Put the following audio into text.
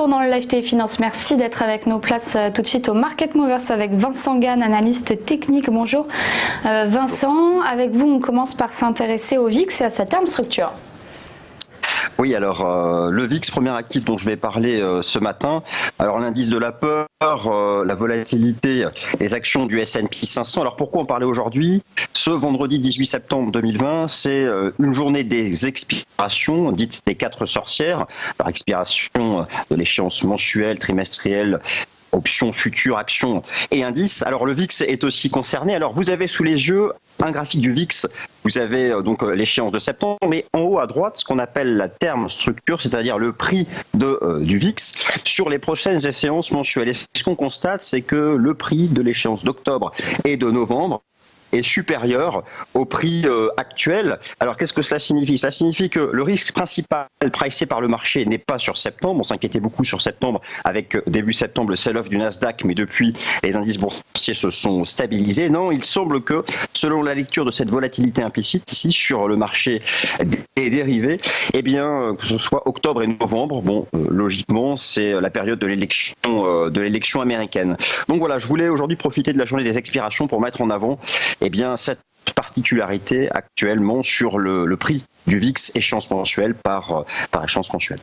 retour dans le Live TV Finance. Merci d'être avec nous. Place tout de suite au Market Movers avec Vincent Gann, analyste technique. Bonjour Vincent. Avec vous, on commence par s'intéresser au VIX et à sa term structure. Oui, alors le VIX, premier actif dont je vais parler ce matin. Alors l'indice de la peur, la volatilité, les actions du S&P 500. Alors pourquoi en parler aujourd'hui? Ce vendredi 18 septembre 2020, c'est une journée des expirations, dites des 4 sorcières. Alors expiration de l'échéance mensuelle, trimestrielle, options, futures, actions et indices. Alors le VIX est aussi concerné. Alors vous avez sous les yeux un graphique du VIX. Vous avez donc l'échéance de septembre, mais en haut à droite, ce qu'on appelle la term structure, c'est-à-dire le prix du VIX sur les prochaines échéances mensuelles. Et ce qu'on constate, c'est que le prix de l'échéance d'octobre et de novembre est supérieur au prix actuel. Alors qu'est-ce que cela signifie? Ça signifie que le risque principal pricé par le marché n'est pas sur septembre. On s'inquiétait beaucoup sur septembre avec début septembre le sell-off du Nasdaq, mais depuis les indices boursiers se sont stabilisés. Non, il semble que selon la lecture de cette volatilité implicite ici sur le marché des dérivés, eh bien que ce soit octobre et novembre, bon logiquement c'est la période de l'élection américaine. Donc voilà, je voulais aujourd'hui profiter de la journée des expirations pour mettre en avant cette particularité actuellement sur le prix du VIX échéance mensuelle par échéance mensuelle.